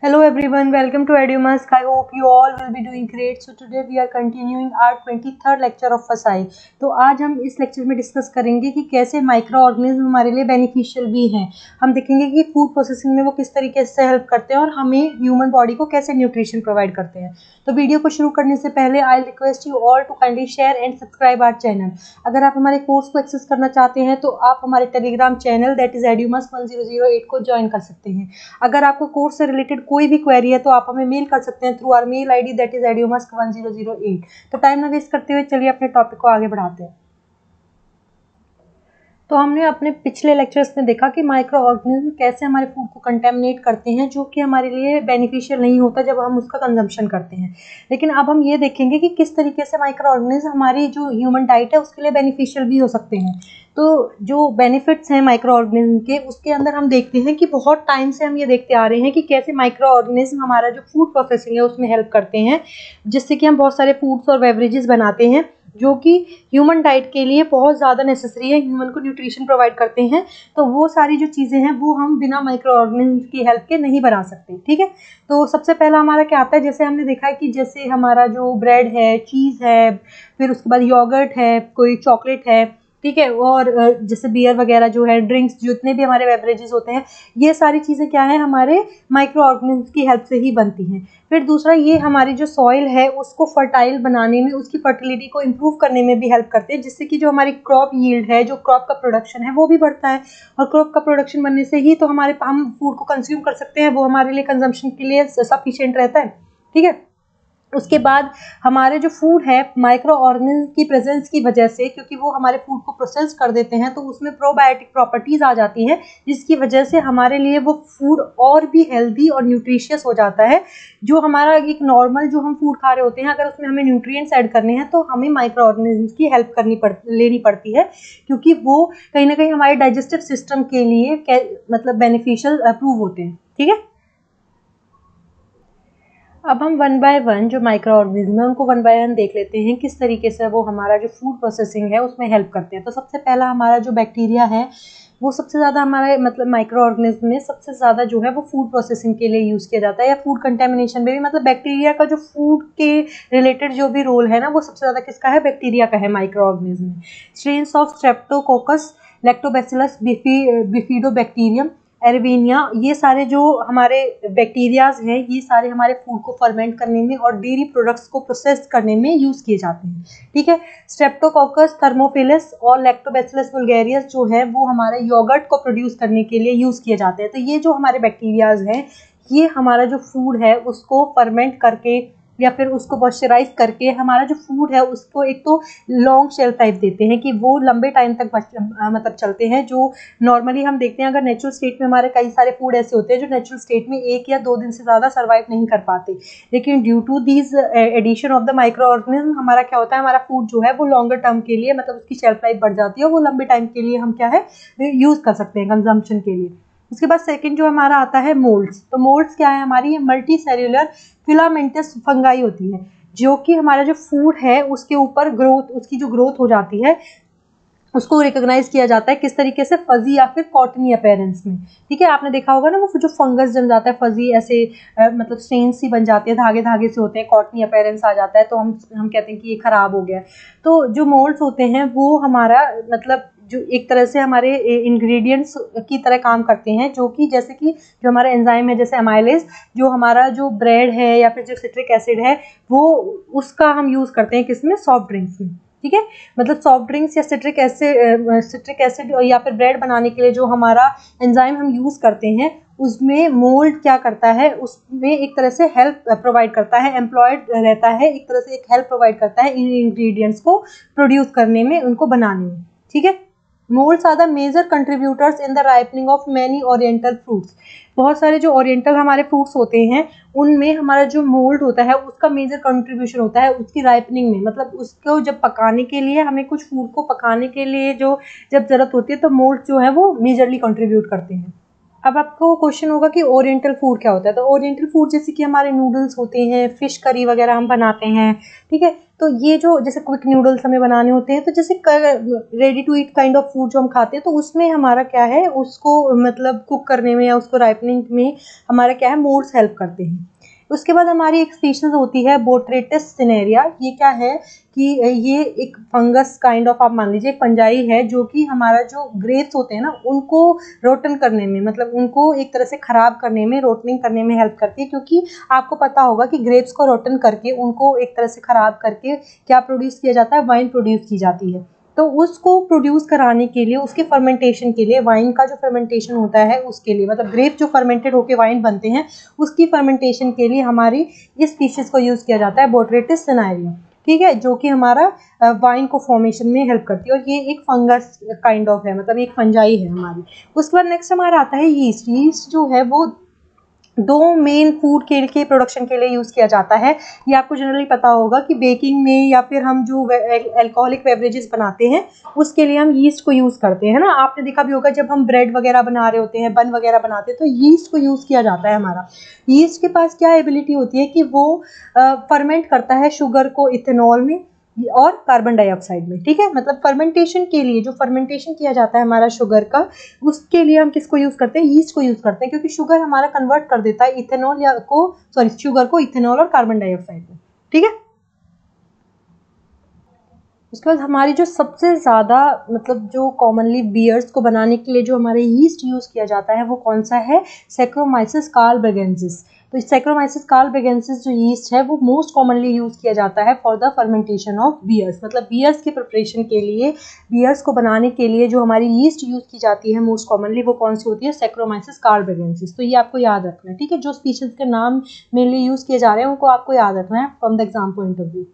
Hello everyone, welcome to EduMask. I hope you all will be doing great. So today we are continuing our 23rd lecture of FSI. तो आज हम इस lecture में discuss करेंगे कि कैसे micro organism हमारे लिए बेनिफिशियल भी हैं। हम देखेंगे कि फूड प्रोसेसिंग में वो किस तरीके से हेल्प करते हैं और हमें ह्यूमन बॉडी को कैसे न्यूट्रिशन प्रोवाइड करते हैं। तो वीडियो को शुरू करने से पहले I request you all to kindly share and subscribe our channel. अगर आप हमारे कोर्स को एक्सेस करना चाहते हैं तो आप हमारे Telegram channel that is EduMask 1008 को ज्वाइन कर सकते हैं। अगर आपको कोर्स से रिलेटेड कोई भी क्वेरी है तो आप हमें मेल कर सकते हैं through our mail ID that is EduMask 1008। तो टाइम ना वेस्ट करते हुए चलिए अपने टॉपिक को आगे बढ़ाते हैं। तो हमने अपने पिछले लेक्चर्स में देखा कि माइक्रो ऑर्गेनिज्म कैसे हमारे फूड को कंटेमिनेट करते हैं, जो कि हमारे लिए बेनिफिशियल नहीं होता जब हम उसका कंजम्पशन करते हैं। लेकिन अब हम ये देखेंगे कि किस तरीके से माइक्रो ऑर्गेनिज्म हमारी जो ह्यूमन डाइट है उसके लिए बेनिफिशियल भी हो सकते हैं। तो जो बेनिफिट्स हैं माइक्रो ऑर्गेनिज्म के, उसके अंदर हम देखते हैं कि बहुत टाइम से हम ये देखते आ रहे हैं कि कैसे माइक्रो ऑर्गेनिज्म हमारा जो फूड प्रोसेसिंग है उसमें हेल्प करते हैं, जिससे कि हम बहुत सारे फूड्स और बेवरेजेस बनाते हैं जो कि ह्यूमन डाइट के लिए बहुत ज़्यादा नेसेसरी है, ह्यूमन को न्यूट्रिशन प्रोवाइड करते हैं। तो वो सारी जो चीज़ें हैं वो हम बिना माइक्रो ऑर्गेनिज्म की हेल्प के नहीं बना सकते। ठीक है, तो सबसे पहला हमारा क्या आता है, जैसे हमने देखा है कि जैसे हमारा जो ब्रेड है, चीज़ है, फिर उसके बाद योगर्ट है, कोई चॉकलेट है, ठीक है, और जैसे बियर वगैरह जो है, ड्रिंक्स, जितने भी हमारे बेवरेजेस होते हैं, ये सारी चीज़ें क्या है, हमारे माइक्रो ऑर्गेनिज्म की हेल्प से ही बनती हैं। फिर दूसरा, ये हमारी जो सॉइल है उसको फर्टाइल बनाने में, उसकी फर्टिलिटी को इम्प्रूव करने में भी हेल्प करते हैं, जिससे कि जो हमारी क्रॉप यील्ड है, जो क्रॉप का प्रोडक्शन है वो भी बढ़ता है। और क्रॉप का प्रोडक्शन बनने से ही तो हम फूड को कंज्यूम कर सकते हैं, वो हमारे लिए कंजम्पशन के लिए सफिशिएंट रहता है। ठीक है, उसके बाद हमारे जो फूड है माइक्रो ऑर्गेनिज्म की प्रेजेंस की वजह से, क्योंकि वो हमारे फूड को प्रोसेस कर देते हैं, तो उसमें प्रोबायोटिक प्रॉपर्टीज आ जाती हैं, जिसकी वजह से हमारे लिए वो फूड और भी हेल्दी और न्यूट्रिशियस हो जाता है। जो हमारा एक नॉर्मल जो हम फूड खा रहे होते हैं, अगर उसमें हमें न्यूट्रिएंट्स ऐड करने हैं तो हमें माइक्रो ऑर्गेनिज्म की हेल्प लेनी पड़ती है, क्योंकि वो कहीं ना कहीं हमारे डाइजेस्टिव सिस्टम के लिए मतलब बेनिफिशियल प्रूव होते हैं। ठीक है, अब हम वन बाय वन जो माइक्रो ऑर्गेनिज्म है उनको वन बाय वन देख लेते हैं, किस तरीके से वो हमारा जो फूड प्रोसेसिंग है उसमें हेल्प करते हैं। तो सबसे पहला हमारा जो बैक्टीरिया है वो सबसे ज़्यादा हमारे मतलब माइक्रो ऑर्गेनिज्म में सबसे ज़्यादा जो है वो फूड प्रोसेसिंग के लिए यूज़ किया जाता है, या फूड कंटेमिनेशन में भी। मतलब बैक्टीरिया का जो फूड के रिलेटेड जो भी रोल है ना, वो सबसे ज़्यादा किसका है, बैक्टीरिया का है माइक्रो ऑर्गेनिज्म में। Strains of Streptococcus, Lactobacillus Bifidobacterium, Erwinia, ये सारे जो हमारे बैक्टीरियाज हैं, ये सारे हमारे फूड को फर्मेंट करने में और डेयरी प्रोडक्ट्स को प्रोसेस करने में यूज़ किए जाते हैं। ठीक है, स्ट्रेप्टोकोकस, थर्मोफिलस और लैक्टोबैसिलस वुल्गेरियस जो है वो हमारे योगर्ट को प्रोड्यूस करने के लिए यूज़ किए जाते हैं। तो ये जो हमारे बैक्टीरियाज हैं, ये हमारा जो फूड है उसको फर्मेंट करके या फिर उसको मॉइस्चराइज करके हमारा जो फूड है उसको एक तो लॉन्ग शेल्फ लाइफ देते हैं, कि वो लंबे टाइम तक मतलब चलते हैं। जो नॉर्मली हम देखते हैं, अगर नेचुरल स्टेट में हमारे कई सारे फूड ऐसे होते हैं जो नेचुरल स्टेट में 1 या 2 दिन से ज़्यादा सर्वाइव नहीं कर पाते, लेकिन due to these addition of the microorganism हमारा क्या होता है, हमारा फूड जो है वो लॉन्गर टर्म के लिए, मतलब उसकी शेल्फ लाइफ बढ़ जाती है, वो लंबे टाइम के लिए हम क्या है यूज़ कर सकते हैं कंजम्पशन के लिए। उसके बाद सेकंड जो हमारा आता है मोल्ड्स। तो मोल्ड्स क्या है, हमारी मल्टी सेल्यूलर फिलामेंटस फंगाई होती है, जो कि हमारा जो फूड है उसके ऊपर ग्रोथ, उसकी जो ग्रोथ हो जाती है उसको रिकॉग्नाइज किया जाता है किस तरीके से, फजी या फिर कॉटनी अपीयरेंस में। ठीक है, आपने देखा होगा ना वो जो फंगस जम जाता है, फजी ऐसे मतलब स्ट्रेन सी बन जाती है, धागे धागे से होते हैं, कॉटनी अपीयरेंस आ जाता है, तो हम कहते हैं कि ये खराब हो गया। तो जो मोल्ड्स होते हैं वो हमारा मतलब जो एक तरह से हमारे इंग्रेडिएंट्स की तरह काम करते हैं, जो कि जैसे कि जो हमारा एंजाइम है, जैसे अमाइलेज, जो हमारा जो ब्रेड है या फिर जो सिट्रिक एसिड है, वो उसका हम यूज़ करते हैं किसमें, सॉफ्ट ड्रिंक्स में। ठीक है, मतलब सॉफ्ट ड्रिंक्स या सिट्रिक एसिड या फिर ब्रेड बनाने के लिए जो हमारा एंजाइम हम यूज़ करते हैं, उसमें मोल्ड क्या करता है, उसमें एक तरह से हेल्प प्रोवाइड करता है, एम्प्लॉयड रहता है, एक तरह से एक हेल्प प्रोवाइड करता है इन इंग्रेडिएंट्स को प्रोड्यूस करने में, उनको बनाने में। ठीक है, moulds are the major contributors in the ripening of many oriental fruits. बहुत सारे जो ओरिएंटल हमारे फ्रूट्स होते हैं उनमें हमारा जो मोल्ड होता है उसका मेजर कंट्रीब्यूशन होता है उसकी राइपनिंग में। मतलब उसको जब पकाने के लिए, हमें कुछ फूड को पकाने के लिए जो जब ज़रूरत होती है, तो मोल्ड जो है वो मेजरली कंट्रीब्यूट करते हैं। अब आपको क्वेश्चन होगा कि ओरिएंटल फूड क्या होता है। तो ओरिएंटल फूड जैसे कि हमारे नूडल्स होते हैं, फिश करी वगैरह हम बनाते हैं, ठीक है। तो ये जो जैसे क्विक नूडल्स हमें बनाने होते हैं, तो जैसे ready to eat kind of food जो हम खाते हैं, तो उसमें हमारा क्या है, उसको मतलब कुक करने में या उसको राइपनिंग में हमारा क्या है, मोड्स हेल्प करते हैं। उसके बाद हमारी एक स्पीशीज होती है बोट्रेटिस सिनेरिया। ये क्या है कि ये एक फंगस काइंड ऑफ आप मान लीजिए, एक फंजाई है जो कि हमारा जो ग्रेप्स होते हैं ना, उनको रोटन करने में, मतलब उनको एक तरह से खराब करने में, रोटनिंग करने में हेल्प करती है। क्योंकि आपको पता होगा कि ग्रेप्स को रोटन करके, उनको एक तरह से खराब करके क्या प्रोड्यूस किया जाता है, वाइन प्रोड्यूस की जाती है। तो उसको प्रोड्यूस कराने के लिए, उसके फर्मेंटेशन के लिए, वाइन का जो फर्मेंटेशन होता है उसके लिए, मतलब ग्रेप जो फर्मेंटेड होकर वाइन बनते हैं, उसकी फर्मेंटेशन के लिए हमारी इस स्पीशीज को यूज़ किया जाता है, बोट्रेटिस सिनेरिया, ठीक है, जो कि हमारा वाइन को फॉर्मेशन में हेल्प करती है। और ये एक फंगस काइंड ऑफ है, मतलब एक फंजाई है हमारी। उसके बाद नेक्स्ट हमारा आता है यीस्ट। यीस्ट जो है वो दो मेन फूड के प्रोडक्शन के लिए यूज़ किया जाता है। ये आपको जनरली पता होगा कि बेकिंग में, या फिर हम जो अल्कोहलिक बेवरेजेस बनाते हैं उसके लिए हम यीस्ट को यूज़ करते हैं ना। आपने देखा भी होगा जब हम ब्रेड वगैरह बना रहे होते हैं, बन वगैरह बनाते हैं, तो यीस्ट को यूज़ किया जाता है हमारा। यीस्ट के पास क्या एबिलिटी होती है कि वो फर्मेंट करता है शुगर को इथेनॉल में और कार्बन डाइऑक्साइड में, ठीक है। मतलब फर्मेंटेशन के लिए, जो फर्मेंटेशन किया जाता है हमारा शुगर का, उसके लिए हम किसको यूज करते हैं, यीस्ट को यूज करते हैं। क्योंकि शुगर हमारा कन्वर्ट कर देता है इथेनॉल शुगर को इथेनॉल और कार्बन डाइऑक्साइड में, ठीक है। उसके बाद हमारी जो सबसे ज़्यादा, मतलब जो कॉमनली बियर्स को बनाने के लिए जो हमारे यीस्ट यूज़ किया जाता है, वो कौन सा है, सैक्रोमाइसिस कार्लबेगेंसिस। तो सैक्रोमाइसिस कार्लबेगेंसिस जो यीस्ट है वो मोस्ट कॉमनली यूज़ किया जाता है for the fermentation of beers. मतलब बियर्स की प्रिपरेशन के लिए, बियर्स को बनाने के लिए जो हमारी यीस्ट यूज़ की जाती है मोस्ट कॉमनली, वो कौन सी होती है, सैक्रोमाइसिस कार्लबेगेंसिस। तो ये आपको याद रखना है, ठीक है। जो स्पीशीज के नाम मेनली यूज़ किए जा रहे हैं उनको आपको याद रखना है from the exam point of view.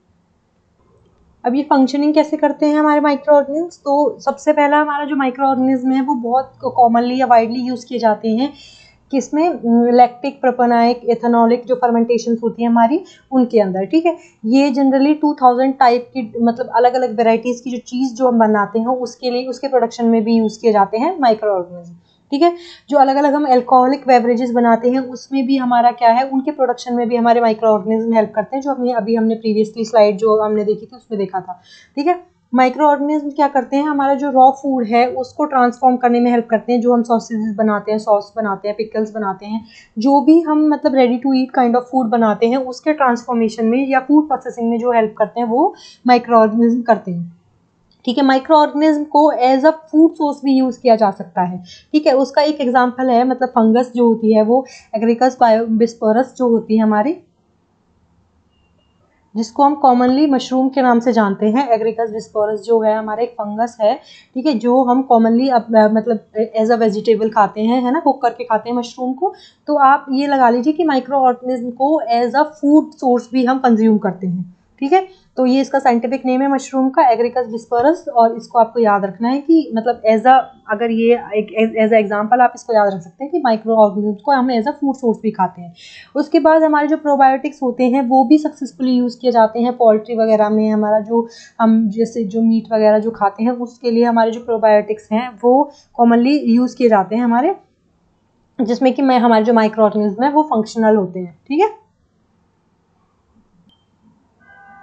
अब ये फंक्शनिंग कैसे करते हैं हमारे माइक्रो ऑर्गेनिज्म। तो सबसे पहला हमारा जो माइक्रो ऑर्गेनिज्म है वो बहुत कॉमनली या वाइडली यूज़ किए जाते हैं, किसमें, लैक्टिक, प्रोपेनॉइक, एथेनॉलिक जो फर्मेंटेशंस होती है हमारी, उनके अंदर, ठीक है। ये जनरली 2000 टाइप की, मतलब अलग अलग वेराइटीज़ की जो चीज़ जो हम बनाते हैं उसके लिए, उसके प्रोडक्शन में भी यूज़ किए जाते हैं माइक्रो ऑर्गेनिज्म, ठीक है। जो अलग अलग हम अल्कोहलिक बेवरेजेस बनाते हैं उसमें भी हमारा क्या है, उनके प्रोडक्शन में भी हमारे माइक्रो ऑर्गेनिज्म हेल्प करते हैं, जो अभी हमने प्रीवियसली स्लाइड जो हमने देखी थी उसमें देखा था, ठीक है। माइक्रो ऑर्गेनिज्म क्या करते हैं, हमारा जो रॉ फूड है उसको ट्रांसफॉर्म करने में हेल्प करते हैं। जो हम सॉसेजेस बनाते हैं, सॉस बनाते हैं, पिकल्स बनाते हैं, जो भी हम मतलब ready to eat kind of food बनाते हैं, उसके ट्रांसफॉर्मेशन में या फूड प्रोसेसिंग में जो हेल्प करते हैं वो माइक्रो ऑर्गेनिज्म करते हैं, ठीक है। माइक्रो ऑर्गेनिज्म को एज अ फूड सोर्स भी यूज़ किया जा सकता है, ठीक है। उसका एक एग्जांपल है, मतलब फंगस जो होती है वो एग्रिकस बायोबिस्पोरस जो होती है हमारी, जिसको हम कॉमनली मशरूम के नाम से जानते हैं। एग्रिकस बिस्पोरस जो है हमारा एक फंगस है, ठीक है, जो हम कॉमनली मतलब एज अ वेजिटेबल खाते हैं, है ना, कुक करके खाते हैं मशरूम को। तो आप ये लगा लीजिए कि माइक्रो ऑर्गेनिज्म को एज अ फूड सोर्स भी हम कंज्यूम करते हैं, ठीक है। तो ये इसका साइंटिफिक नेम है मशरूम का, एग्रिकस बिस्पोरस। और इसको आपको याद रखना है कि मतलब एज अ, अगर ये एक एज अ एग्जांपल आप इसको याद रख सकते हैं कि माइक्रो ऑर्गेनिज्म को हम एज अ फूड सोर्स भी खाते हैं। उसके बाद हमारे जो प्रोबायोटिक्स होते हैं वो भी सक्सेसफुली यूज़ किए जाते हैं पोल्ट्री वगैरह में। हमारा जो, हम जैसे जो मीट वगैरह जो खाते हैं उसके लिए हमारे जो प्रोबायोटिक्स हैं वो कॉमनली यूज़ किए जाते हैं हमारे, जिसमें कि हमारे जो माइक्रो ऑर्गेनिज्म है वो फंक्शनल होते हैं, ठीक है।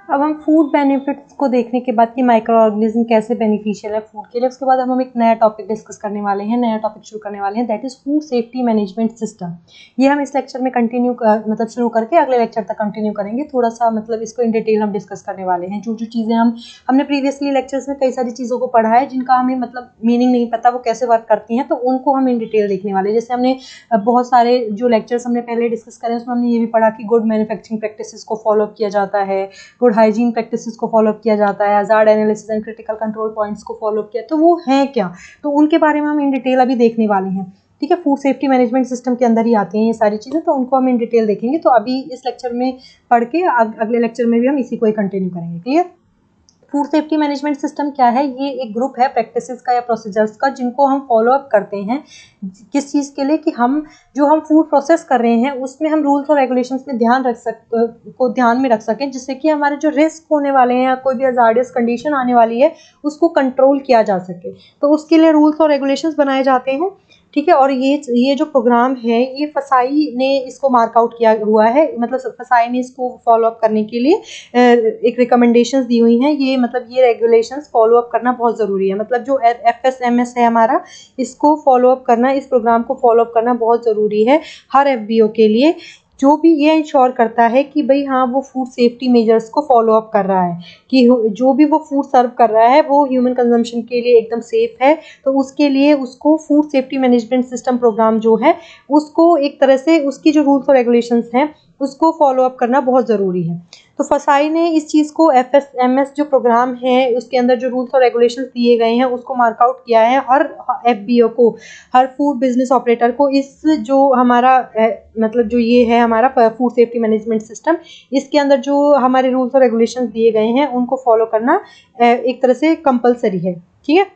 अब हम फूड बेनिफिट्स को देखने के बाद कि माइक्रो ऑर्गेनिज्म कैसे बेनिफिशियल है फूड के लिए, उसके बाद हम एक नया टॉपिक डिस्कस करने वाले हैं, नया टॉपिक शुरू करने वाले हैं, that is food safety management system. ये हम इस लेक्चर में कंटिन्यू मतलब शुरू करके अगले लेक्चर तक कंटिन्यू करेंगे। थोड़ा सा मतलब इसको इन डिटेल हम डिस्कस करने वाले हैं। जो जो चीज़ें हमने प्रीवियसली लेक्चर्स में कई सारी चीज़ों को पढ़ा है जिनका हमें मतलब मीनिंग नहीं पता वो कैसे वर्क करती हैं, तो उनको हम इन डिटेल देखने वाले हैं। जैसे हमने बहुत सारे जो लेक्चर्स हमने पहले डिस्कस करे उसमें हमने ये भी पढ़ा कि गुड मैन्युफैक्चरिंग प्रैक्टिसेस को फॉलो किया जाता है, गुड हाइजीन प्रैक्टिसेस को फॉलो किया जाता है, hazard analysis and critical control points को फॉलो किया, तो वो हैं क्या, तो उनके बारे में हम इन डिटेल अभी देखने वाले हैं, ठीक है। फूड सेफ्टी मैनेजमेंट सिस्टम के अंदर ही आती हैं ये सारी चीज़ें, तो उनको हम इन डिटेल देखेंगे। तो अभी इस लेक्चर में पढ़ के अगले लेक्चर में भी हम इसी को ही कंटिन्यू करेंगे, clear. Food safety management system क्या है, ये एक ग्रुप है प्रैक्टिसेस का या प्रोसीजर्स का जिनको हम फॉलो अप करते हैं, किस चीज़ के लिए, कि हम जो हम फूड प्रोसेस कर रहे हैं उसमें हम रूल्स और रेगुलेशंस में ध्यान में रख सकें, जिससे कि हमारे जो रिस्क होने वाले हैं या कोई भी हज़ार्डियस कंडीशन आने वाली है उसको कंट्रोल किया जा सके। तो उसके लिए रूल्स और रेगुलेशंस बनाए जाते हैं, ठीक है। और ये जो प्रोग्राम है ये फसाई ने इसको मार्क आउट किया हुआ है, मतलब फसाई ने इसको फॉलो अप करने के लिए एक रिकमेंडेशंस दी हुई हैं। ये मतलब ये रेगुलेशंस फॉलो अप करना बहुत ज़रूरी है। मतलब जो FSMS है हमारा, इसको फॉलो अप करना, इस प्रोग्राम को फॉलो अप करना बहुत ज़रूरी है हर FBO के लिए, जो भी ये इंश्योर करता है कि भाई हाँ वो फूड सेफ्टी मेजर्स को फॉलो अप कर रहा है, कि जो भी वो फूड सर्व कर रहा है वो ह्यूमन कंजम्पशन के लिए एकदम सेफ है। तो उसके लिए उसको food safety management system program जो है उसको एक तरह से उसकी जो रूल्स और रेगुलेशंस हैं उसको फॉलो अप करना बहुत ज़रूरी है। तो फसाई ने इस चीज़ को FSMS जो प्रोग्राम है उसके अंदर जो रूल्स और रेगुलेशंस दिए गए हैं उसको मार्क आउट किया है हर FBO को, हर फूड बिजनेस ऑपरेटर को। इस जो हमारा मतलब जो ये है हमारा फूड सेफ्टी मैनेजमेंट सिस्टम, इसके अंदर जो हमारे रूल्स और रेगुलेशंस दिए गए हैं उनको फॉलो करना एक तरह से कंपलसरी है। ठीक है।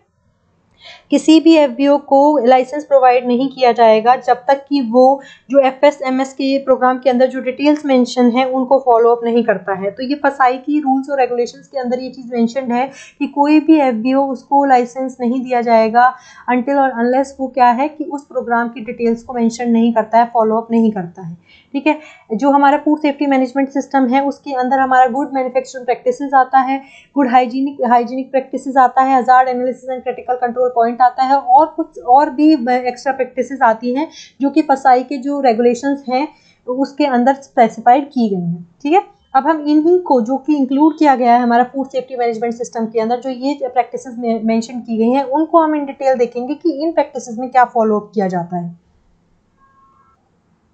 किसी भी FBO को लाइसेंस प्रोवाइड नहीं किया जाएगा जब तक कि वो जो FSMS के प्रोग्राम के अंदर जो डिटेल्स मेंशन है उनको फॉलो अप नहीं करता है। तो ये फसाई की रूल्स और रेगुलेशंस के अंदर ये चीज़ मेंशन है कि कोई भी FBO उसको लाइसेंस नहीं दिया जाएगा अनटिल और अनलेस वो क्या है कि उस प्रोग्राम की डिटेल्स को मेंशन नहीं करता है, फॉलो अप नहीं करता है। ठीक है। जो हमारा फूड सेफ्टी मैनेजमेंट सिस्टम है उसके अंदर हमारा गुड मैन्युफैक्चरिंग प्रैक्टिसेस आता है, गुड हाइजीनिक प्रैक्टिसेस आता है, hazard analysis and critical control point आता है, और कुछ और भी एक्स्ट्रा प्रैक्टिसेस आती हैं जो कि फसाई के जो रेगुलेशंस हैं उसके अंदर स्पेसिफाइड की गई हैं। ठीक है। अब हम इन्हीं को जो कि इंक्लूड किया गया है हमारा फूड सेफ्टी मैनेजमेंट सिस्टम के अंदर, जो ये प्रैक्टिसेस मेंशन की गई हैं उनको हम इन डिटेल देखेंगे कि इन प्रैक्टिसेस में क्या फॉलो अप किया जाता है।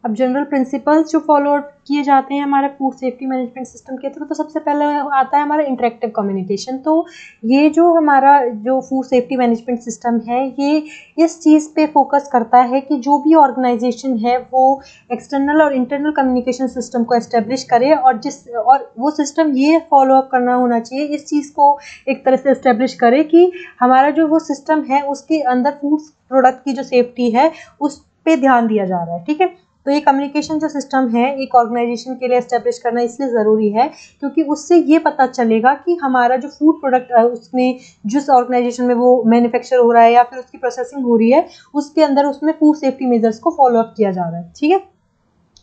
अब जनरल प्रिंसिपल्स जो फॉलो किए जाते हैं हमारे फूड सेफ्टी मैनेजमेंट सिस्टम के थ्रू, तो सबसे पहले आता है हमारा इंटरेक्टिव कम्युनिकेशन। तो ये जो हमारा जो फूड सेफ्टी मैनेजमेंट सिस्टम है ये इस चीज़ पे फोकस करता है कि जो भी ऑर्गेनाइजेशन है वो एक्सटर्नल और इंटरनल कम्युनिकेशन सिस्टम को एस्टेब्लिश करे, और वो सिस्टम ये फॉलो अप करना होना चाहिए, इस चीज़ को एक तरह से एस्टेब्लिश करे कि हमारा जो वो सिस्टम है उसके अंदर फूड प्रोडक्ट की जो सेफ्टी है उस पर ध्यान दिया जा रहा है। ठीक है। तो ये कम्युनिकेशन जो सिस्टम है एक ऑर्गेनाइजेशन के लिए एस्टेब्लिश करना इसलिए ज़रूरी है क्योंकि उससे ये पता चलेगा कि हमारा जो फूड प्रोडक्ट उसमें जिस ऑर्गेनाइजेशन में वो मैन्युफैक्चर हो रहा है या फिर उसकी प्रोसेसिंग हो रही है उसके अंदर उसमें फूड सेफ्टी मेजर्स को फॉलो अप किया जा रहा है। ठीक है।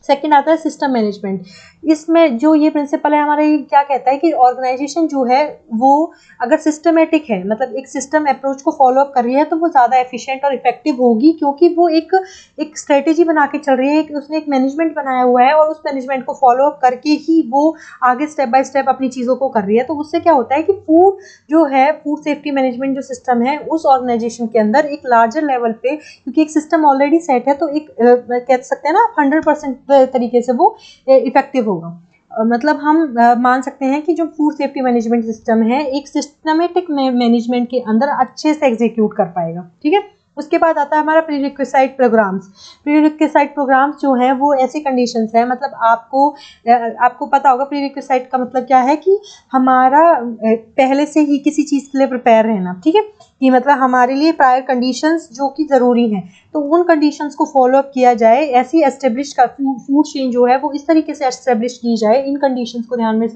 सेकेंड आता है सिस्टम मैनेजमेंट। इसमें जो ये प्रिंसिपल है हमारा, ये क्या कहता है कि ऑर्गेनाइजेशन जो है वो अगर सिस्टमेटिक है, मतलब एक सिस्टम अप्रोच को फॉलो अप कर रही है, तो वो ज़्यादा एफिशिएंट और इफेक्टिव होगी क्योंकि वो एक स्ट्रेटेजी बना के चल रही है, उसने एक मैनेजमेंट बनाया हुआ है और उस मैनेजमेंट को फॉलो अप करके ही वो आगे स्टेप बाय स्टेप अपनी चीज़ों को कर रही है। तो उससे क्या होता है कि फूड सेफ्टी मैनेजमेंट जो सिस्टम है उस ऑर्गेनाइजेशन के अंदर एक लार्जर लेवल पे, क्योंकि एक सिस्टम ऑलरेडी सेट है, तो एक कह सकते हैं ना 100% तरीके से वो इफेक्टिव होगा। मतलब हम मान सकते हैं कि जो फूड सेफ्टी मैनेजमेंट सिस्टम है एक सिस्टमेटिक मैनेजमेंट के अंदर अच्छे से एग्जीक्यूट कर पाएगा। ठीक है। उसके बाद आता है हमारा प्रीरिक्विसाइट प्रोग्राम्स। प्रीरिक्विसाइट प्रोग्राम्स जो है वो ऐसी कंडीशंस है, मतलब आपको पता होगा प्रीरिक्विसाइट का मतलब क्या है कि हमारा पहले से ही किसी चीज़ के लिए प्रिपेयर रहना। ठीक है। कि मतलब हमारे लिए प्रायर कंडीशंस जो कि ज़रूरी हैं, तो उन कंडीशंस को फॉलो अप किया जाए, ऐसी एस्टेब्लिश का फूड चेन जो है वो इस तरीके से एस्टेब्लिश की जाए, इन कंडीशंस को ध्यान में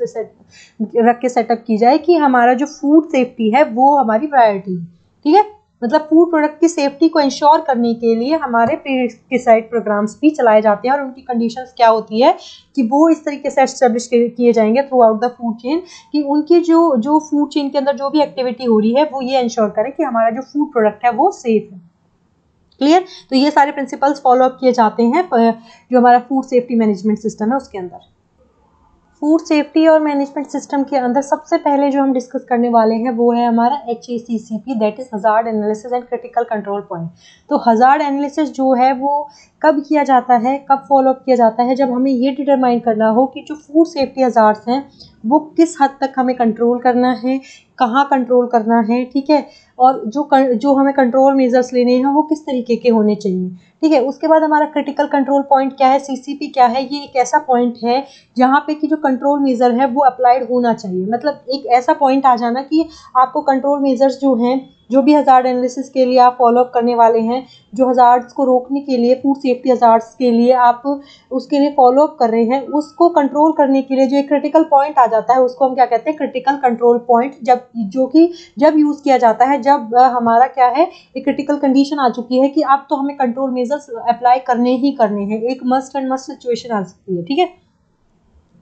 रख के सेटअप की जाए कि हमारा जो फूड सेफ्टी है वो हमारी प्रायोरिटी है। ठीक है। मतलब फूड प्रोडक्ट की सेफ्टी को इंश्योर करने के लिए हमारे प्रीरिक्विसाइट प्रोग्राम्स भी चलाए जाते हैं, और उनकी कंडीशंस क्या होती है कि वो इस तरीके से एस्टेब्लिश किए जाएंगे through out the food chain कि उनकी जो फूड चेन के अंदर जो भी एक्टिविटी हो रही है वो ये इंश्योर करें कि हमारा जो फूड प्रोडक्ट है वो सेफ है। क्लियर। तो ये सारे प्रिंसिपल्स फॉलो अप किए जाते हैं जो हमारा फूड सेफ्टी मैनेजमेंट सिस्टम है उसके अंदर। फूड सेफ्टी और मैनेजमेंट सिस्टम के अंदर सबसे पहले जो हम डिस्कस करने वाले हैं वो है हमारा HACCP, that is hazard analysis and critical control point. तो हजार्ड एनालिसिस जो है वो कब किया जाता है, कब फॉलो अप किया जाता है, जब हमें ये डिटरमाइन करना हो कि जो फूड सेफ्टी हजार्ड्स हैं वो किस हद तक हमें कंट्रोल करना है, कहाँ कंट्रोल करना है। ठीक है। और जो हमें कंट्रोल मेजर्स लेने हैं वो किस तरीके के होने चाहिए। ठीक है। उसके बाद हमारा क्रिटिकल कंट्रोल पॉइंट क्या है, CCP क्या है, ये एक ऐसा पॉइंट है जहाँ पे कि जो कंट्रोल मेजर है वो अप्लाइड होना चाहिए। मतलब एक ऐसा पॉइंट आ जाना कि आपको कंट्रोल मेजर्स जो हैं जो भी हज़ार्ड एनालिसिस के लिए आप फॉलो अप करने वाले हैं, जो हज़ार्ड्स को रोकने के लिए, फूड सेफ्टी हज़ार्ड्स के लिए आप उसके लिए फॉलो अप कर रहे हैं, उसको कंट्रोल करने के लिए जो एक क्रिटिकल पॉइंट आ जाता है उसको हम क्या कहते हैं, क्रिटिकल कंट्रोल पॉइंट, जो कि जब यूज़ किया जाता है जब हमारा क्या है, एक क्रिटिकल कंडीशन आ चुकी है कि अब तो हमें कंट्रोल मेजर्स अप्लाई करने ही करने हैं, एक मस्ट एंड मस्ट सिचुएशन आ सकती है। ठीक है,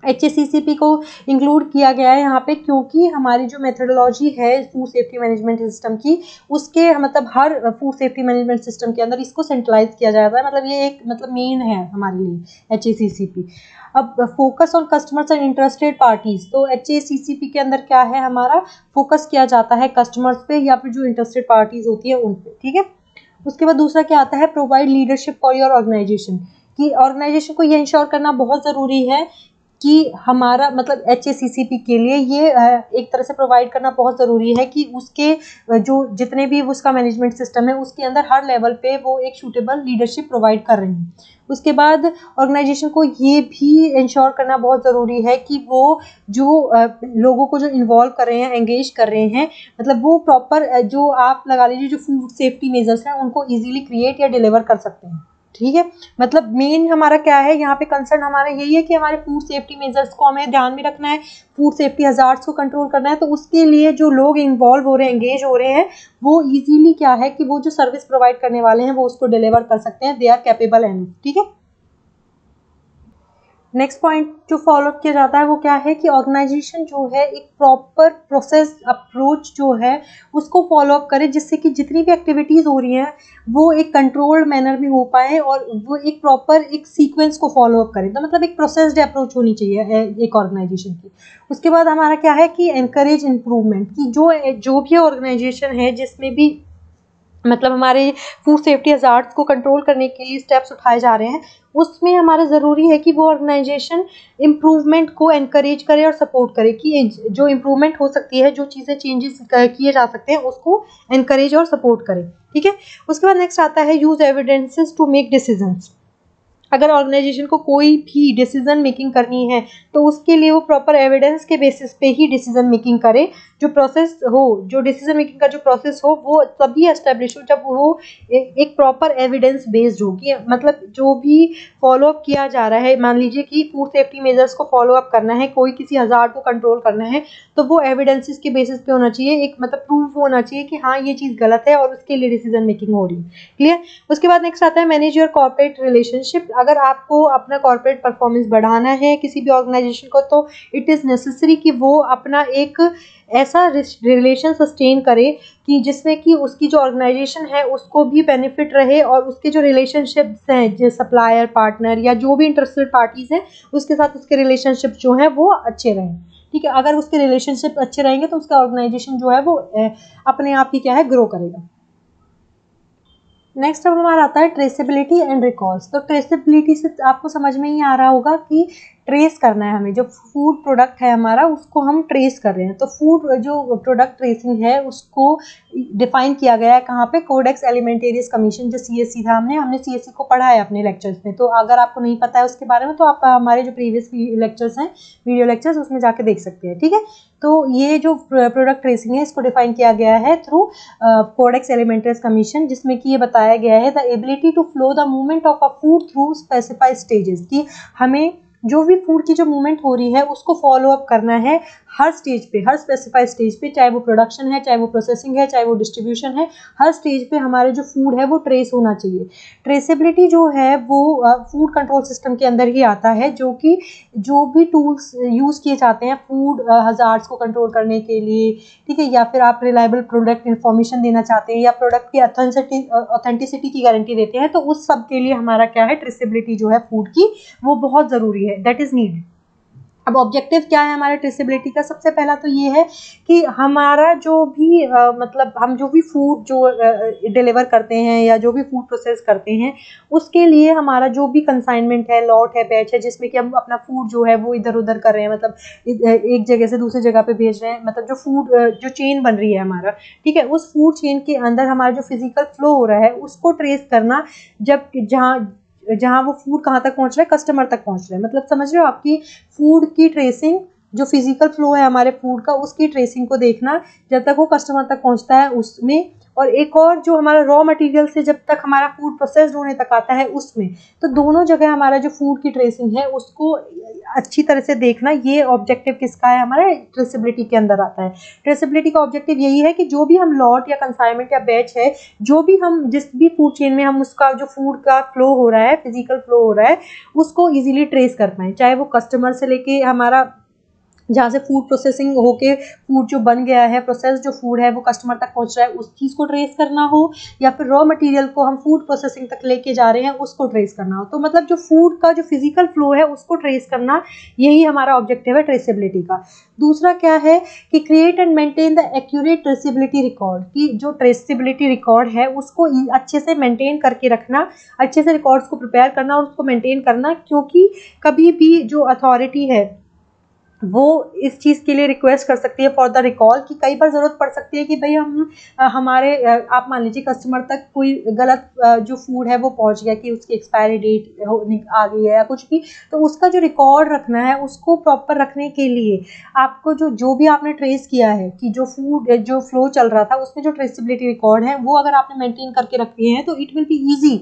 HACCP को इंक्लूड किया गया है यहाँ पे क्योंकि हमारी जो मेथोडोलॉजी है फूड सेफ्टी मैनेजमेंट सिस्टम की, उसके मतलब हर फूड सेफ्टी मैनेजमेंट सिस्टम के अंदर इसको सेंट्रलाइज किया जाता है, मतलब ये एक मतलब मेन है हमारे लिए HACCP। अब focus on customers and interested parties, तो HACCP के अंदर क्या है, हमारा फोकस किया जाता है कस्टमर्स पे या फिर जो इंटरेस्टेड पार्टीज होती है उन पे। ठीक है, उसके बाद दूसरा क्या आता है, provide leadership for your organisation, कि ऑर्गेनाइजेशन को ये इंश्योर करना बहुत ज़रूरी है कि हमारा मतलब HACCP के लिए ये एक तरह से प्रोवाइड करना बहुत ज़रूरी है कि उसके जो जितने भी उसका मैनेजमेंट सिस्टम है उसके अंदर हर लेवल पे वो एक सूटेबल लीडरशिप प्रोवाइड कर रहे हैं। उसके बाद ऑर्गेनाइजेशन को ये भी इंश्योर करना बहुत ज़रूरी है कि वो जो लोगों को जो इन्वॉल्व कर रहे हैं, एंगेज कर रहे हैं, मतलब वो प्रॉपर जो आप लगा लीजिए जो फूड सेफ्टी मेजर्स हैं उनको ईजिली क्रिएट या डिलीवर कर सकते हैं। ठीक है, मतलब मेन हमारा क्या है यहाँ पे, कंसर्न हमारा यही है कि हमारे फूड सेफ्टी मेजर्स को हमें ध्यान में रखना है, फूड सेफ्टी हजार्ड्स को कंट्रोल करना है, तो उसके लिए जो लोग इन्वॉल्व हो रहे हैं, एंगेज हो रहे हैं, वो इजीली क्या है कि वो जो सर्विस प्रोवाइड करने वाले हैं वो उसको डिलीवर कर सकते हैं, दे आर कैपेबल एंड। ठीक है, नेक्स्ट पॉइंट जो फॉलो किया जाता है वो क्या है कि ऑर्गेनाइजेशन जो है एक प्रॉपर प्रोसेस अप्रोच जो है उसको फॉलो अप करे, जिससे कि जितनी भी एक्टिविटीज़ हो रही हैं वो एक कंट्रोल्ड मैनर में हो पाए और वो एक प्रॉपर एक सीक्वेंस को फॉलो अप करें, तो मतलब एक प्रोसेस्ड अप्रोच होनी चाहिए एक ऑर्गेनाइजेशन की। उसके बाद हमारा क्या है कि एनकरेज इम्प्रूवमेंट, की जो भी ऑर्गेनाइजेशन है जिसमें भी मतलब हमारे फूड सेफ्टी हज़ार्ड्स को कंट्रोल करने के लिए स्टेप्स उठाए जा रहे हैं, उसमें हमारा ज़रूरी है कि वो ऑर्गेनाइजेशन इम्प्रूवमेंट को एनकरेज करे और सपोर्ट करे, कि जो इम्प्रूवमेंट हो सकती है, जो चीज़ें चेंजेस किए जा सकते हैं उसको एनकरेज और सपोर्ट करे। ठीक है, उसके बाद नेक्स्ट आता है use evidences to make decisions. अगर ऑर्गेनाइजेशन को कोई भी डिसीजन मेकिंग करनी है तो उसके लिए वो प्रॉपर एविडेंस के बेसिस पे ही डिसीजन मेकिंग करे, जो प्रोसेस हो, जो डिसीजन मेकिंग का जो प्रोसेस हो वो तभी एस्टेब्लिश हो जब वो एक प्रॉपर एविडेंस बेस्ड हो, कि मतलब जो भी फॉलो अप किया जा रहा है, मान लीजिए कि फूड सेफ्टी मेजर्स को फॉलो अप करना है, कोई किसी हज़ार्ड को कंट्रोल करना है, तो वो एविडेंसेस के बेसिस पे होना चाहिए, एक मतलब प्रूफ होना चाहिए कि हाँ ये चीज़ गलत है और उसके लिए डिसीजन मेकिंग हो रही है। क्लियर। उसके बाद नेक्स्ट आता है मैनेज योर कॉर्पोरेट रिलेशनशिप। अगर आपको अपना कॉर्पोरेट परफॉर्मेंस बढ़ाना है किसी भी ऑर्गेनाइजेशन को, तो इट इज़ नेसेसरी कि वो अपना एक ऐसा रिलेशन सस्टेन करे कि जिसमें कि उसकी जो ऑर्गेनाइजेशन है उसको भी बेनिफिट रहे और उसके जो रिलेशनशिप्स हैं, जो सप्लायर, पार्टनर या जो भी इंटरेस्टेड पार्टीज़ हैं उसके साथ उसके रिलेशनशिप जो हैं वो अच्छे रहें। ठीक है, अगर उसके रिलेशनशिप अच्छे रहेंगे तो उसका ऑर्गेनाइजेशन जो है वो अपने आप ही क्या है, ग्रो करेगा। नेक्स्ट अब हमारा आता है ट्रेसेबिलिटी एंड रिकॉल्स। तो ट्रेसेबिलिटी से आपको समझ में ही आ रहा होगा कि ट्रेस करना है हमें, जो फूड प्रोडक्ट है हमारा उसको हम ट्रेस कर रहे हैं, तो फूड जो प्रोडक्ट ट्रेसिंग है उसको डिफाइन किया गया है कहाँ पे, कोडेक्स एलिमेंटेरियस कमीशन, जो CSC था, हमने CSC को पढ़ा है अपने लेक्चर्स में, तो अगर आपको नहीं पता है उसके बारे में तो आप हमारे जो प्रीवियस लेक्चर्स हैं, वीडियो लेक्चर्स, उसमें जाके देख सकते हैं। ठीक है, तो ये जो प्रोडक्ट ट्रेसिंग है इसको डिफाइन किया गया है थ्रू कोडेक्स एलिमेंटेरियस कमीशन, जिसमें कि ये बताया गया है the ability to flow the movement of a food through specified stages, कि हमें जो भी फूड की जो मूवमेंट हो रही है उसको फॉलो अप करना है हर स्टेज पे, हर स्पेसिफाइड स्टेज पे, चाहे वो प्रोडक्शन है, चाहे वो प्रोसेसिंग है, चाहे वो डिस्ट्रीब्यूशन है, हर स्टेज पे हमारे जो फूड है वो ट्रेस होना चाहिए। ट्रेसेबिलिटी जो है वो फूड कंट्रोल सिस्टम के अंदर ही आता है, जो कि जो भी टूल्स यूज़ किए जाते हैं फूड हज़ार्ड्स को कंट्रोल करने के लिए, ठीक है, या फिर आप रिलायबल प्रोडक्ट इन्फॉर्मेशन देना चाहते हैं या प्रोडक्ट की ऑथेंटिसिटी की गारंटी देते हैं, तो उस सब के लिए हमारा क्या है, ट्रेसेबिलिटी जो है फूड की वो बहुत ज़रूरी है, दैट इज़ नीड। अब ऑब्जेक्टिव क्या है हमारे ट्रेसेबिलिटी का, सबसे पहला तो ये है कि हमारा जो भी मतलब हम जो भी फूड जो डिलीवर करते हैं या जो भी फूड प्रोसेस करते हैं उसके लिए हमारा जो भी कंसाइनमेंट है, लॉट है, बैच है, जिसमें कि हम अपना फूड जो है वो इधर उधर कर रहे हैं, मतलब एक जगह से दूसरी जगह पे भेज रहे हैं, मतलब जो फूड जो चेन बन रही है हमारा, ठीक है, उस फूड चेन के अंदर हमारा जो फिजिकल फ्लो हो रहा है उसको ट्रेस करना, जब जहाँ वो फूड कहाँ तक पहुँच रहा है, कस्टमर तक पहुँच रहा है, मतलब समझ रहे हो आपकी फूड की ट्रेसिंग जो फिजिकल फ्लो है हमारे फूड का उसकी ट्रेसिंग को देखना जब तक वो कस्टमर तक पहुंचता है उसमें, और एक और जो हमारा रॉ मटेरियल से जब तक हमारा फूड प्रोसेस्ड होने तक आता है उसमें। तो दोनों जगह हमारा जो फूड की ट्रेसिंग है उसको अच्छी तरह से देखना, ये ऑब्जेक्टिव किसका है, हमारा ट्रेसेबिलिटी के अंदर आता है। ट्रेसेबिलिटी का ऑब्जेक्टिव यही है कि जो भी हम लॉट या कंसाइनमेंट या बैच है, जो भी हम जिस भी फूड चेन में हम उसका जो फूड का फ्लो हो रहा है, फिजिकल फ्लो हो रहा है, उसको इजीली ट्रेस कर पाएँ, चाहे वो कस्टमर से लेके हमारा जहाँ से फूड प्रोसेसिंग होके फूड जो बन गया है, प्रोसेस जो फूड है वो कस्टमर तक पहुँच रहा है, उस चीज़ को ट्रेस करना हो, या फिर रॉ मटेरियल को हम फूड प्रोसेसिंग तक लेके जा रहे हैं उसको ट्रेस करना हो। तो मतलब जो फूड का जो फिजिकल फ्लो है उसको ट्रेस करना, यही हमारा ऑब्जेक्टिव है ट्रेसेबिलिटी का। दूसरा क्या है कि create and maintain the accurate traceability record, कि जो ट्रेसेबिलिटी रिकॉर्ड है उसको अच्छे से मेंटेन करके रखना, अच्छे से रिकॉर्ड्स को प्रिपेयर करना और उसको मेंटेन करना, क्योंकि कभी भी जो अथॉरिटी है वो इस चीज़ के लिए रिक्वेस्ट कर सकती है फॉर द रिकॉल, कि कई बार ज़रूरत पड़ सकती है कि भाई हम हमारे आप मान लीजिए कस्टमर तक कोई गलत जो फूड है वो पहुंच गया, कि उसकी एक्सपायरी डेट आ गई है या कुछ भी, तो उसका जो रिकॉर्ड रखना है उसको प्रॉपर रखने के लिए आपको जो भी आपने ट्रेस किया है कि जो फूड जो फ्लो चल रहा था उसमें जो ट्रेसेबिलिटी रिकॉर्ड है वो अगर आपने मेंटेन करके रखे हैं तो इट विल बी ईजी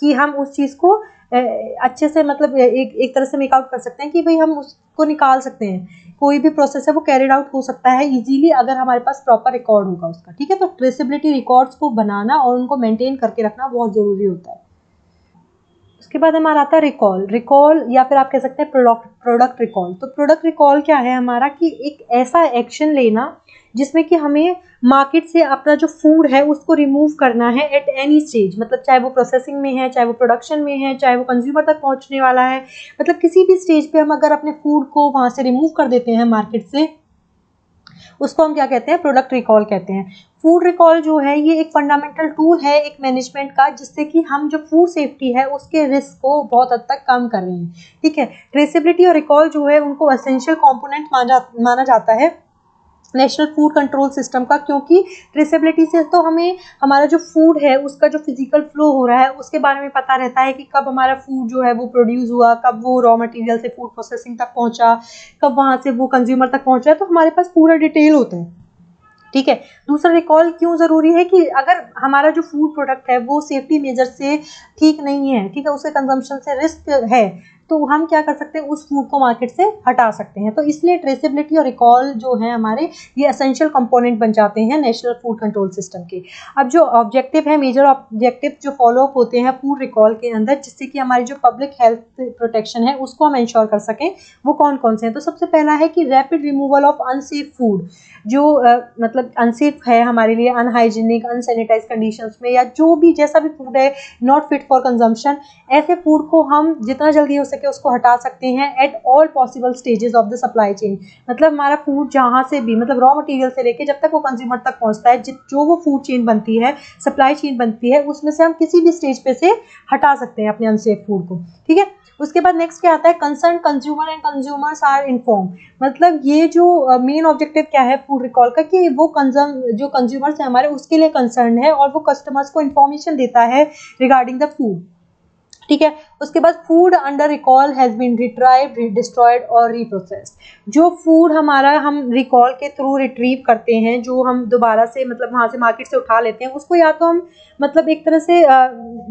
कि हम उस चीज़ को अच्छे से मतलब एक तरह से मेक आउट कर सकते हैं कि भाई हम उसको निकाल सकते हैं, कोई भी प्रोसेस है वो कैरिड आउट हो सकता है इजीली अगर हमारे पास प्रॉपर रिकॉर्ड होगा उसका। ठीक है, तो ट्रेसेबिलिटी रिकॉर्ड्स को बनाना और उनको मेंटेन करके रखना बहुत ज़रूरी होता है। उसके बाद हमारा आता है रिकॉल या फिर आप कह सकते हैं प्रोडक्ट रिकॉल। तो प्रोडक्ट रिकॉल क्या है हमारा, कि एक ऐसा एक्शन लेना जिसमें कि हमें मार्केट से अपना जो फूड है उसको रिमूव करना है एट एनी स्टेज, मतलब चाहे वो प्रोसेसिंग में है, चाहे वो प्रोडक्शन में है, चाहे वो कंज्यूमर तक पहुंचने वाला है, मतलब किसी भी स्टेज पे हम अगर अपने फूड को वहां से रिमूव कर देते हैं मार्केट से, उसको हम क्या कहते हैं, प्रोडक्ट रिकॉल कहते हैं। फूड रिकॉल जो है ये एक फंडामेंटल टूल है एक मैनेजमेंट का, जिससे कि हम जो फूड सेफ्टी है उसके रिस्क को बहुत हद तक कम कर रहे हैं। ठीक है, ट्रेसेबिलिटी और रिकॉल जो है उनको एसेंशियल कॉम्पोनेंट माना जाता है नेशनल फूड कंट्रोल सिस्टम का, क्योंकि ट्रेसेबिलिटी से तो हमें हमारा जो फूड है उसका जो फिजिकल फ्लो हो रहा है उसके बारे में पता रहता है कि कब हमारा फूड जो है वो प्रोड्यूस हुआ, कब वो रॉ मटेरियल से फूड प्रोसेसिंग तक पहुंचा, कब वहां से वो कंज्यूमर तक पहुंचा है, तो हमारे पास पूरा डिटेल होता है। ठीक है, दूसरा रिकॉल क्यों ज़रूरी है कि अगर हमारा जो फूड प्रोडक्ट है वो सेफ्टी मेजर से ठीक नहीं है, ठीक है, उसके कंजम्पशन से रिस्क है, तो हम क्या कर सकते हैं, उस फूड को मार्केट से हटा सकते हैं। तो इसलिए ट्रेसेबिलिटी और रिकॉल जो है हमारे ये एसेंशियल कंपोनेंट बन जाते हैं नेशनल फूड कंट्रोल सिस्टम के। अब जो ऑब्जेक्टिव है, मेजर ऑब्जेक्टिव जो फॉलो अप होते हैं फूड रिकॉल के अंदर, जिससे कि हमारी जो पब्लिक हेल्थ प्रोटेक्शन है उसको हम इंश्योर कर सकें, वो कौन कौन से हैं। तो सबसे पहला है कि rapid removal of unsafe food, जो मतलब अनसेफ है हमारे लिए, अनहाइजीनिक अनसैनिटाइज कंडीशंस में, या जो भी जैसा भी फूड है नॉट फिट फॉर कंजम्पशन, ऐसे फूड को हम जितना जल्दी हो सके उसको हटा सकते हैं at all possible stages of the supply chain. मतलब हमारा फूड जहाँ से भी, मतलब रॉ मटेरियल से लेके जब तक वो कंज्यूमर तक पहुँचता है, जो वो फूड चेन बनती है, सप्लाई चेन बनती है, उसमें से हम किसी भी स्टेज पे से हटा सकते हैं अपने अनसेफ फूड को। ठीक है, उसके बाद नेक्स्ट क्या आता है, concern consumer and consumers are inform. मतलब ये जो मेन ऑब्जेक्टिव क्या है फूड रिकॉल का, कि वो जो कंज्यूमर्स है हमारे उसके लिए कंसर्न है और वो कस्टमर्स को इन्फॉर्मेशन देता है रिगार्डिंग द फूड। ठीक है, उसके बाद food under recall has been retrieved, destroyed और रीप्रोसेस्ड। जो फूड हमारा हम रिकॉल के थ्रू रिट्रीव करते हैं, जो हम दोबारा से मतलब वहाँ से मार्केट से उठा लेते हैं, उसको या तो हम मतलब एक तरह से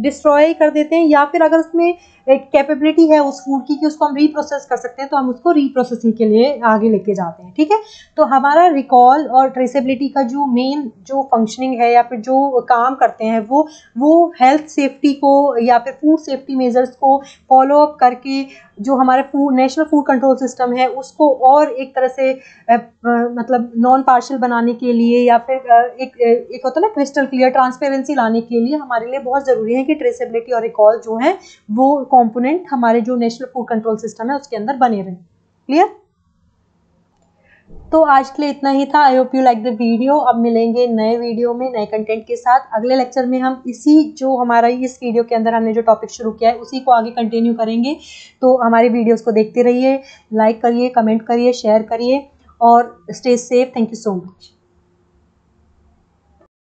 डिस्ट्रॉय कर देते हैं, या फिर अगर उसमें एक कैपेबिलिटी है उस फूड की कि उसको हम रीप्रोसेस कर सकते हैं, तो हम उसको रीप्रोसेसिंग के लिए आगे लेके जाते हैं। ठीक है, तो हमारा रिकॉल और ट्रेसेबिलिटी का जो मेन जो फंक्शनिंग है या फिर जो काम करते हैं वो हेल्थ सेफ्टी को या फिर फूड सेफ्टी मेजर्स को फॉलो अप करके जो हमारे food national food control system है उसको और एक तरह से मतलब नॉन पार्शियल बनाने के लिए, या फिर एक होता है ना क्रिस्टल क्लियर ट्रांसपेरेंसी लाने के लिए हमारे लिए बहुत ज़रूरी है कि ट्रेसेबिलिटी और रिकॉल जो है वो कंपोनेंट हमारे जो नेशनल फूड कंट्रोल सिस्टम है उसके अंदर बने रहें। क्लियर? तो आज के लिए इतना ही था। I hope you like the video. अब मिलेंगे नए वीडियो में नए कंटेंट के साथ। अगले लेक्चर में हम इसी जो हमारा इस वीडियो के अंदर हमने जो टॉपिक शुरू किया है उसी को आगे कंटिन्यू करेंगे। तो हमारे वीडियोस को देखते रहिए, लाइक करिए, कमेंट करिए, शेयर करिए और stay safe. Thank you so much.